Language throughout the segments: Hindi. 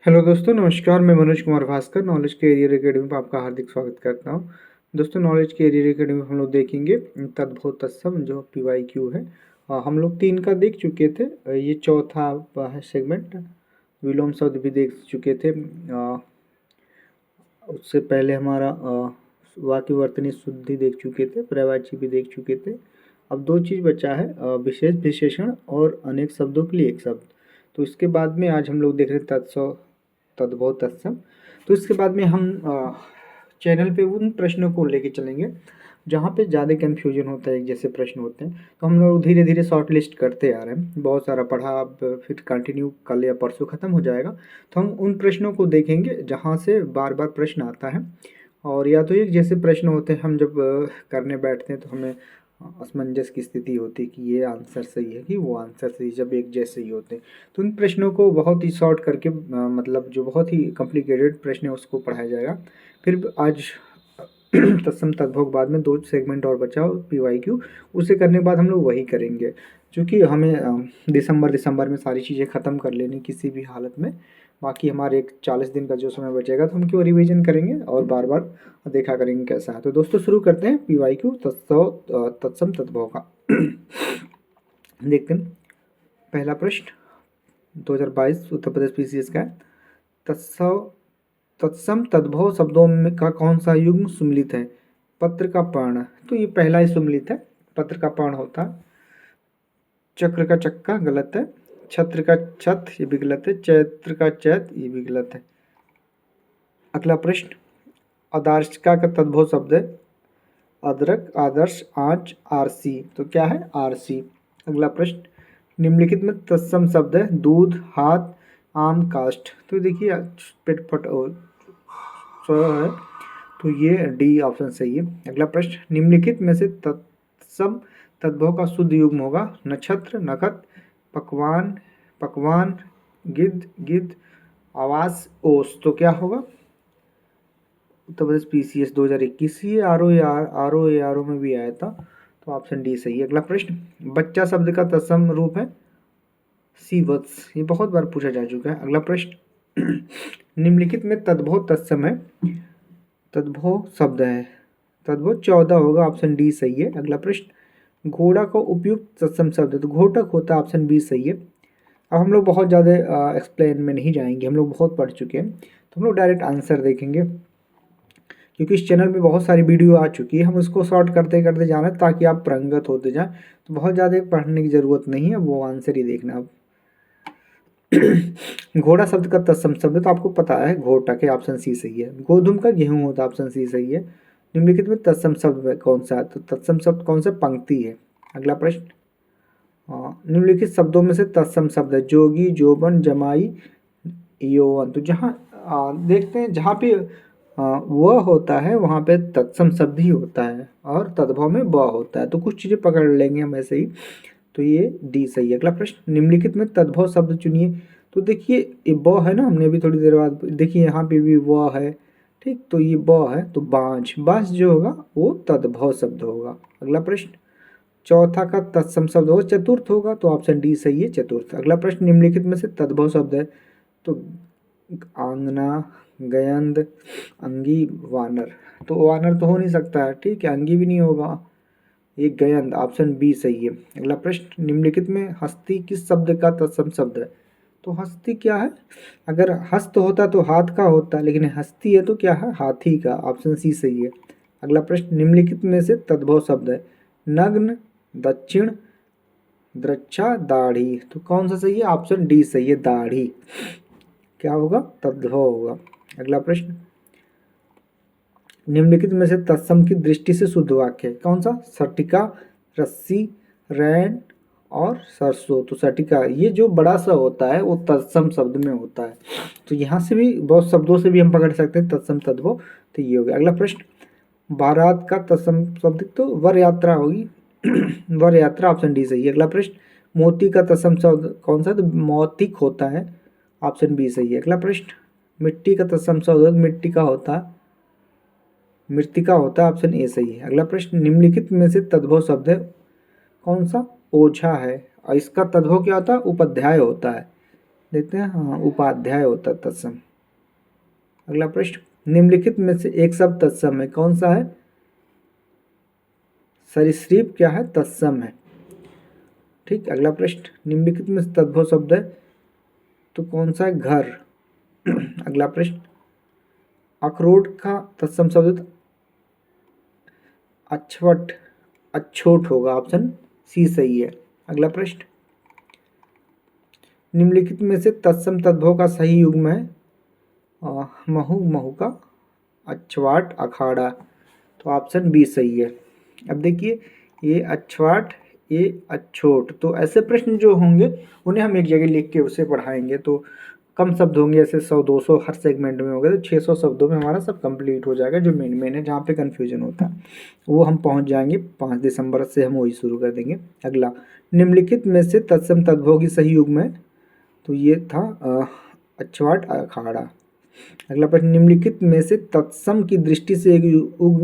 हेलो दोस्तों, नमस्कार। मैं मनोज कुमार भास्कर नॉलेज के एरियर एकेडमी में आपका हार्दिक स्वागत करता हूं। दोस्तों, नॉलेज के एरियर एकेडमी में हम लोग देखेंगे तद्भव तत्सम जो PYQ है। हम लोग 3 का देख चुके थे। ये चौथा है सेगमेंट। विलोम शब्द भी देख चुके थे। उससे पहले हमारा वाक्य वर्तनी शुद्धि देख चुके थे, पर्यायवाची भी देख चुके थे। अब 2 चीज़ बचा है, विशेष विशेषण और अनेक शब्दों के लिए एक शब्द। तो इसके बाद में आज हम लोग देख रहे हैं तद्भव तत्सम। तो इसके बाद में हम चैनल पे उन प्रश्नों को लेके चलेंगे जहाँ पे ज़्यादा कन्फ्यूजन होता है, एक जैसे प्रश्न होते हैं। तो हम लोग धीरे धीरे शॉर्ट लिस्ट करते आ रहे हैं। बहुत सारा पढ़ा, अब फिर कंटिन्यू कल या परसों ख़त्म हो जाएगा। तो हम उन प्रश्नों को देखेंगे जहाँ से बार बार प्रश्न आता है, और या तो एक जैसे प्रश्न होते हैं, हम जब करने बैठते हैं तो हमें असमंजस की स्थिति होती है कि ये आंसर सही है कि वो आंसर सही, जब एक जैसे ही होते हैं। तो उन प्रश्नों को बहुत ही शॉर्ट करके मतलब जो बहुत ही कॉम्प्लिकेटेड प्रश्न है उसको पढ़ाया जाएगा। फिर आज तत्सम तद्भव के बाद में 2 सेगमेंट और बचा हो PYQ, उसे करने के बाद हम लोग वही करेंगे। क्योंकि हमें दिसंबर में सारी चीज़ें ख़त्म कर लेनी किसी भी हालत में। बाकी हमारे एक 40 दिन का जो समय बचेगा तो हम क्यों रिवीजन करेंगे और बार बार देखा करेंगे कैसा है। तो दोस्तों, शुरू करते हैं PYQ तत्सम तद्भव का। देखते हैं पहला प्रश्न 2022 उत्तर प्रदेश PCS का है। तत्सम तद्भव शब्दों में का कौन सा युग्म सुम्मिलित है? पत्र का पर्ण, तो ये पहला ही सुम्मिलित है। पत्र का पर्ण होता है। चक्र का चक्का गलत है। छत्र का छत, ये भी गलत है। चैत्र का चैत, ये भी गलत है। अगला प्रश्न, आदर्शिका का तद्भव शब्द है अदरक, आदर्श, आँच, आरसी। तो क्या है? आरसी। अगला प्रश्न, निम्नलिखित में तत्सम शब्द है दूध, हाथ, आम, काष्ठ। तो देखिए पिटपट और है, तो ये डी ऑप्शन सही है। अगला प्रश्न, निम्नलिखित में से तत्सम तद्भव का शुद्ध युग्म होगा? नक्षत्र, नखत, पकवान, पकवान, गिद्ध, गिद्ध, आवास, ओस। तो क्या होगा? उत्तर प्रदेश PCS 2021, ये आर ओ में भी आया था। तो ऑप्शन डी सही है। अगला प्रश्न, बच्चा शब्द का तत्सम रूप है सीवत्स। ये बहुत बार पूछा जा चुका है। अगला प्रश्न, निम्नलिखित में तद्भव तत्सम है। तद्भव शब्द है, तद्भव 14 होगा, ऑप्शन डी सही है। अगला प्रश्न, घोड़ा को उपयुक्त तत्सम शब्द है, तो घोटक होता है, ऑप्शन बी सही है। अब हम लोग बहुत ज़्यादा एक्सप्लेन में नहीं जाएंगे, हम लोग बहुत पढ़ चुके हैं। तो हम लोग डायरेक्ट आंसर देखेंगे, क्योंकि इस चैनल में बहुत सारी वीडियो आ चुकी है। हम उसको शॉर्ट करते करते जाना है ताकि आप पारंगत होते जाएं। तो बहुत ज़्यादा पढ़ने की ज़रूरत नहीं है, वो आंसर ही देखना अब। घोड़ा शब्द का तत्सम शब्द तो आपको पता है, घोटक है, ऑप्शन सी सही है। गोधूम का गेहूं होता है, ऑप्शन सी सही है। निम्नलिखित में तत्सम शब्द कौन सा है? तो तत्सम शब्द कौन सा? पंक्ति है। अगला प्रश्न, निम्नलिखित शब्दों में से तत्सम शब्द है जोगी, जोबन, जमाई, यौवन। तो जहाँ देखते हैं जहाँ पे वह होता है वहाँ पे तत्सम शब्द ही होता है, और तद्भव में ब होता है। तो कुछ चीज़ें पकड़ लेंगे हम ऐसे ही। तो ये डी सही है। अगला प्रश्न, निम्नलिखित में तद्भव शब्द चुनिए। तो देखिए ये ब है ना, हमने अभी थोड़ी देर बाद देखिए यहाँ पे भी व है, ठीक। तो ये ब है, तो बांझ, बांझ जो होगा वो तद्भव शब्द होगा। अगला प्रश्न, चौथा का तत्सम शब्द होगा चतुर्थ होगा, तो ऑप्शन डी सही है, चतुर्थ। अगला प्रश्न, निम्नलिखित में से तद्भव शब्द है, तो आंगना, गयंद, अंगी, वानर। तो वानर तो हो नहीं सकता है, ठीक है, अंगी भी नहीं होगा, ये गयंद, ऑप्शन बी सही है। अगला प्रश्न, निम्नलिखित में हस्ती किस शब्द का तत्सम शब्द है? तो हस्ती क्या है? अगर हस्त होता तो हाथ का होता, लेकिन हस्ती है तो क्या है? हाथी का, ऑप्शन सी सही है। अगला प्रश्न, निम्नलिखित में से तद्भव शब्द है नग्न, दक्षिण, द्रक्षा, दाढ़ी। तो कौन सा सही है? ऑप्शन डी सही है, दाढ़ी। क्या होगा? तद्भव होगा। अगला प्रश्न, निम्नलिखित में से तत्सम की दृष्टि से शुद्ध वाक्य है कौन सा? सटिका, रस्सी, रैन और सरसों। तो सटिका, ये जो बड़ा सा होता है वो तत्सम शब्द में होता है। तो यहाँ से भी बहुत शब्दों से भी हम पकड़ सकते हैं तत्सम तद्भव। तो ये हो गया। अगला प्रश्न, बारात का तत्सम शब्द तो वर यात्रा होगी। वर यात्रा, ऑप्शन डी सही है। अगला प्रश्न, मोती का तत्सम शब्द कौन सा? तो मौतिक होता है, ऑप्शन बी सही है। अगला प्रश्न, मिट्टी का तत्सम शब्द मिट्टी का होता है, मृतिका होता है, ऑप्शन ए सही है। अगला प्रश्न, निम्नलिखित में से तद्भव शब्द है कौन सा? ओझा है, और इसका तद्भव क्या होता है? उपाध्याय होता है। देखते हैं, हाँ उपाध्याय होता है तत्सम। अगला प्रश्न, निम्नलिखित में से एक शब्द तत्सम है, कौन सा है? सरीसृप क्या है? तत्सम है। ठीक। अगला प्रश्न, निम्नलिखित में से तद्भव शब्द है तो कौन सा है? घर। अगला प्रश्न, अखरोट का तत्सम शब्द अछवट, अछोट होगा, ऑप्शन सी सही है। अगला प्रश्न, निम्नलिखित में से तत्सम तद्भव का सही युग्म है? महू, महू का अछवाट, अखाड़ा, तो ऑप्शन बी सही है। अब देखिए, ये अछवाट, ये अछोट, तो ऐसे प्रश्न जो होंगे उन्हें हम एक जगह लिख के उसे पढ़ाएंगे, तो कम शब्द होंगे, ऐसे 100-200 हर सेगमेंट में होंगे, तो 600 शब्दों में हमारा सब कंप्लीट हो जाएगा। जो मेन मेन है, जहाँ पे कन्फ्यूजन होता है वो हम पहुँच जाएंगे। 5 दिसंबर से हम वही शुरू कर देंगे। अगला, निम्नलिखित में से तत्सम तद्भव की सही युग्म है? तो ये था अछवाट, अखाड़ा। अगला प्रश्न, निम्नलिखित में से तत्सम की दृष्टि से एक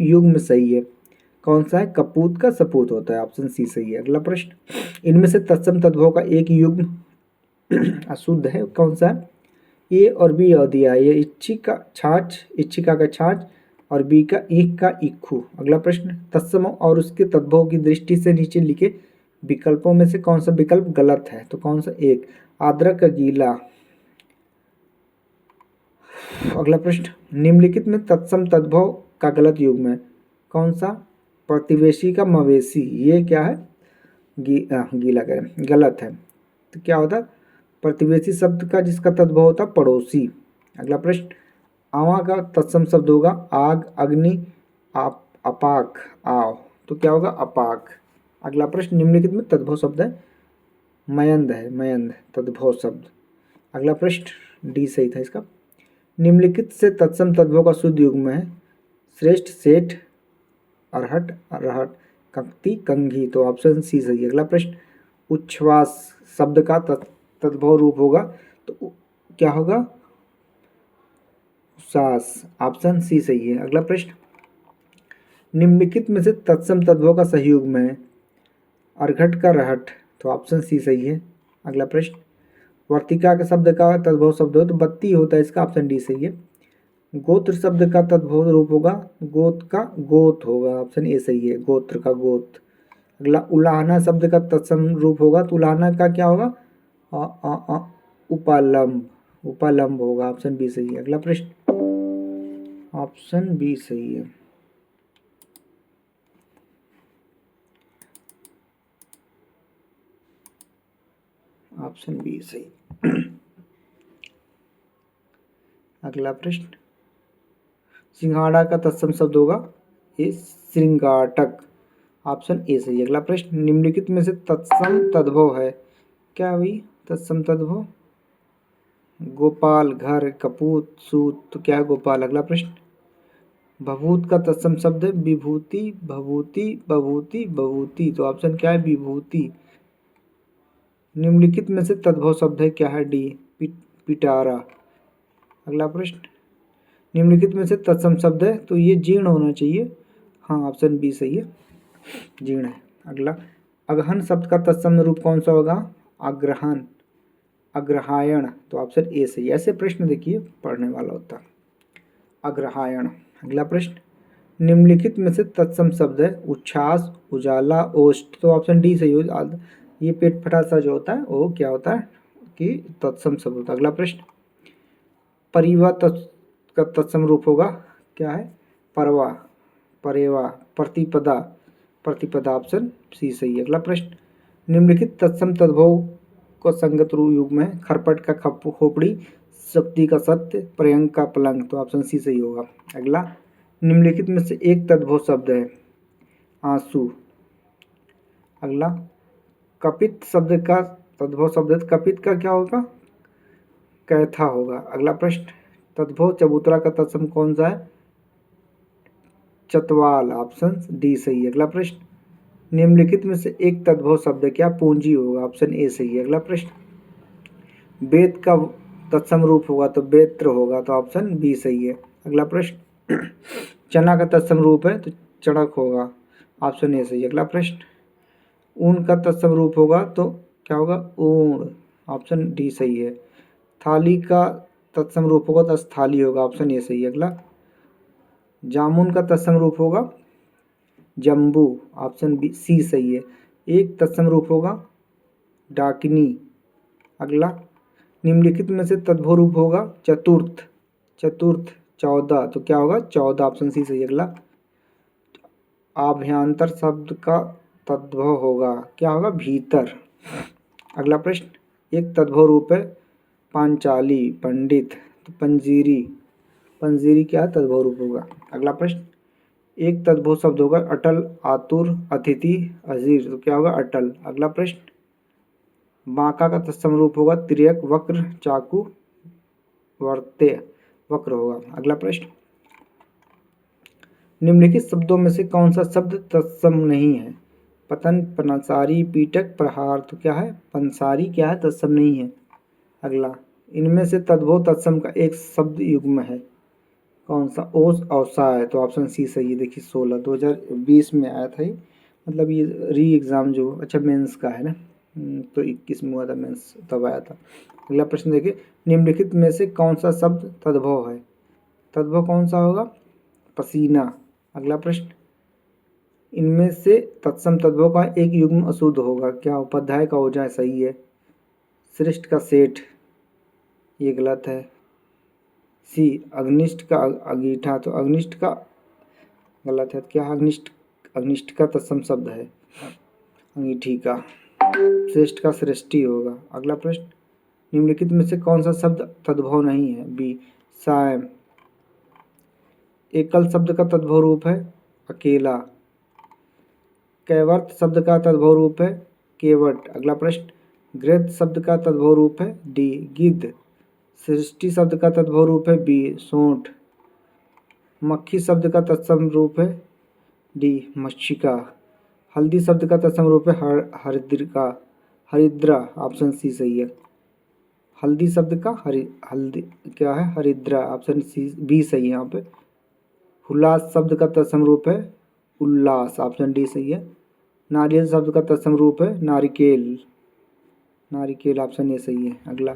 युग्म सही है, कौन सा है? कपूत का सपूत होता है, ऑप्शन सी सही है। अगला प्रश्न, इनमें से तत्सम तद्भव का एक युग्म अशुद्ध है, कौन सा है? ए और बी और दिया है, ये इच्छिका छाछ, इच्छिका का छाछ, और बी का ईख का इक्खू। अगला प्रश्न, तत्सम और उसके तद्भव की दृष्टि से नीचे लिखे विकल्पों में से कौन सा विकल्प गलत है? तो कौन सा? एक, आद्रक का गीला। अगला प्रश्न, निम्नलिखित में तत्सम तद्भव का गलत युग्म है, कौन सा? प्रतिवेशी का मवेशी, ये क्या है? गीला करें, गलत है। तो क्या होता? प्रतिवेशी शब्द का जिसका तद्भव होता पड़ोसी। अगला प्रश्न, आवा का तत्सम शब्द होगा आग, अग्नि, अपाक, आव, तो क्या होगा? अपाक। अगला प्रश्न, निम्नलिखित में तद्भव शब्द है? मयंद है, मयंद तद्भव शब्द। अगला प्रश्न, डी सही था इसका। निम्नलिखित से तत्सम तद्भव का शुद्ध युग्म है? श्रेष्ठ, सेठ, अरहट, अरहट, कंक्ति, कंघी, तो ऑप्शन सी सही है। अगला प्रश्न, उच्छ्वास शब्द का तद्भव रूप होगा तो क्या होगा? उच्छ्वास, ऑप्शन सी सही है। अगला प्रश्न, निम्नलिखित में से तत्सम तद्भव का सही युग्म है? अरघट का रहट, तो ऑप्शन सी सही है। अगला प्रश्न, वर्तिका के शब्द का तद्भव शब्द हो तो बत्ती होता है, इसका ऑप्शन डी सही है। गोत्र शब्द का तद्भव रूप होगा? गोत का गोत होगा, ऑप्शन ए सही है, गोत्र का गोत। अगला, उलाहना शब्द का तत्सम रूप होगा तो उलाहना का क्या होगा? उपालंब, उपालंब होगा, ऑप्शन बी सही है। अगला प्रश्न, ऑप्शन बी सही है। ऑप्शन बी सही। अगला प्रश्न, सिंघाड़ा का तत्सम शब्द होगा? ये श्रृंगाटक, ऑप्शन ए सही है। अगला प्रश्न, निम्नलिखित में से तत्सम तद्भव है? क्या हुई तत्सम तद्भव? गोपाल, घर, कपूत, सूत, तो क्या है? गोपाल। अगला प्रश्न, भभूत का तत्सम शब्द है? विभूति, भभूति, बभूति, बभूति, तो ऑप्शन क्या है? विभूति। निम्नलिखित में से तद्भव शब्द है? क्या है? डी, पिटारा। अगला प्रश्न, निम्नलिखित में से तत्सम शब्द है तो ये जीर्ण होना चाहिए, हाँ ऑप्शन बी सही है, जीर्ण है। अगला, अगहन शब्द का तत्सम रूप कौन सा होगा? अग्रहण, अग्रहायण, तो ऑप्शन ए सही है। ऐसे प्रश्न देखिए पढ़ने वाला होता, अग्रहायण। अगला प्रश्न, निम्नलिखित में से तत्सम शब्द है? उच्छ्वास, उजाला, ओष्ठ, तो ऑप्शन डी सही हो। ये पेट फटा सा जो होता है वो क्या होता है कि तत्सम शब्द होता है। अगला प्रश्न, परिवा का तत्सम रूप होगा? क्या है? परवा, परेवा, प्रतिपदा, प्रतिपदा, ऑप्शन सी सही है। अगला प्रश्न, निम्नलिखित तत्सम तद्भव को संगत रूप युग्म है? खरपट का खोपड़ी, शक्ति का सत्य, पर्यंक का पलंग, तो ऑप्शन सी सही होगा। अगला, निम्नलिखित में से एक तद्भव शब्द है? आंसू। अगला, कपित शब्द का तद्भव शब्द है? कपित का क्या होगा? कैथा होगा। अगला प्रश्न, तद्भव चबूतरा का तत्सम कौन सा है? चतवाल, ऑप्शन डी सही है। अगला प्रश्न, निम्नलिखित में से एक तद्भव शब्द क्या? पूंजी होगा, ऑप्शन ए सही है। अगला प्रश्न, बेत का तत्सम रूप होगा तो बेत्र होगा, तो ऑप्शन बी सही है। अगला प्रश्न, चना का तत्सम रूप है तो चणक होगा, ऑप्शन ए सही है। अगला प्रश्न, ऊन का तत्सम रूप होगा तो क्या होगा? ऊण, ऑप्शन डी सही है। थाली का तत्सम रूप होगा तो स्थाली होगा, ऑप्शन ए सही है। अगला जामुन का तत्सम रूप होगा जम्बू, ऑप्शन बी सी सही है। एक तत्सम रूप होगा डाकिनी। अगला निम्नलिखित में से तद्भव रूप होगा चतुर्थ, चतुर्थ 14 तो क्या होगा 14, ऑप्शन सी सही है। अगला आभ्यंतर शब्द का तद्भव होगा, क्या होगा भीतर। अगला प्रश्न एक तद्भव रूप है पांचाली पंडित, तो पंजीरी, पंजीरी क्या तद्भव रूप होगा। अगला प्रश्न एक तद्भव शब्द होगा अटल आतुर अतिथि अजीर, तो क्या होगा अटल। अगला प्रश्न बांका का तत्सम रूप होगा तिर्यक वक्र चाकू वर्त्य, वक्र होगा। अगला प्रश्न निम्नलिखित शब्दों में से कौन सा शब्द तत्सम नहीं है। पतन पनसारी पीटक प्रहार, तो क्या है पंसारी क्या है तत्सम नहीं है। अगला इनमें से तद्भव तत्सम का एक शब्द युग्म है, कौन सा ओस औसा है, तो ऑप्शन सी सही है। देखिए 16 2020 में आया था ये, मतलब ये री एग्ज़ाम जो अच्छा मेंस का है ना, तो 21 में हुआ था मेंस तब आया था। अगला प्रश्न देखिए निम्नलिखित में से कौन सा शब्द तद्भव है। तद्भव कौन सा होगा पसीना। अगला प्रश्न इनमें से तत्सम तद्भव का एक युग्म अशुद्ध होगा, क्या उपाध्याय का औजा सही है। श्रेष्ठ का सेठ ये गलत है। सी अग्निष्ठ का अगीठा, तो अग्निष्ठ का गलत है, क्या अग्निष्ठ, अग्निष्ठ का तत्सम शब्द है अंगीठी का। श्रेष्ठ का श्रेष्ठी होगा। अगला प्रश्न निम्नलिखित में से कौन सा शब्द तद्भव नहीं है। बी सायं। एकल शब्द का तद्भव रूप है अकेला। कैवर्त शब्द का तद्भव रूप है केवट। अगला प्रश्न गृहस्थ शब्द का तद्भव रूप है डी गिद्ध। सृष्टि शब्द का तद्भव रूप है बी सोंठ। मक्खी शब्द का तत्सम रूप है डी मक्षिका। हल्दी शब्द का तत्सम रूप है हरिद्रिका, हरिद्रा, ऑप्शन सी सही है। हल्दी शब्द का हल्दी क्या है हरिद्रा, ऑप्शन सी बी सही है यहाँ पे। हुलास शब्द का तत्सम रूप है उल्लास, ऑप्शन डी सही है। नारियल शब्द का तत्सम रूप है नारिकेल, नारिकेल, ऑप्शन ए सही है। अगला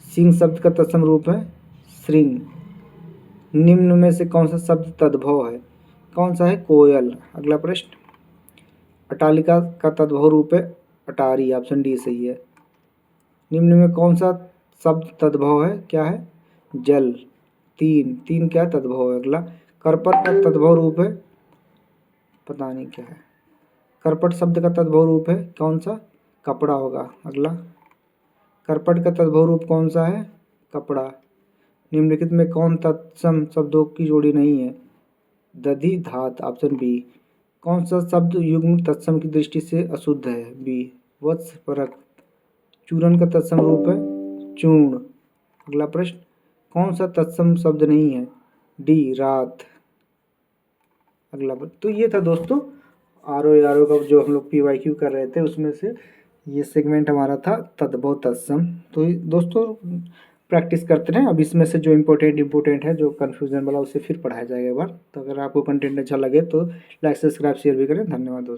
सिंह शब्द का तत्सम रूप है श्रृंग। निम्न में से कौन सा शब्द तद्भव है, कौन सा है कोयल। अगला प्रश्न अटालिका का तद्भव रूप है अटारी, ऑप्शन डी सही है। निम्न में कौन सा शब्द तद्भव है, क्या है जल। तीन, तीन क्या तद्भव है। अगला करपट का तद्भव रूप है पता नहीं क्या है। करपट शब्द का तद्भव रूप है कौन सा कपड़ा होगा। अगला करपट का तद्भव रूप कौन सा है कपड़ा। निम्नलिखित में कौन तत्सम शब्दों की जोड़ी नहीं है। दधि धात, ऑप्शन बी। कौन सा शब्द युग्म तत्सम की दृष्टि से अशुद्ध है। बी वत्स परक। चूर्ण का तत्सम रूप है चूर्ण। अगला प्रश्न कौन सा तत्सम शब्द नहीं है। डी रात। अगला तो ये था दोस्तों आर ओ का जो हम लोग PYQ कर रहे थे, उसमें से ये सेगमेंट हमारा था तद्भव तत्सम। तो दोस्तों प्रैक्टिस करते रहें। अब इसमें से जो इम्पोर्टेंट है, जो कन्फ्यूजन वाला, उसे फिर पढ़ाया जाएगा एक बार। तो अगर आपको कंटेंट अच्छा लगे तो लाइक सब्सक्राइब शेयर भी करें। धन्यवाद दोस्तों।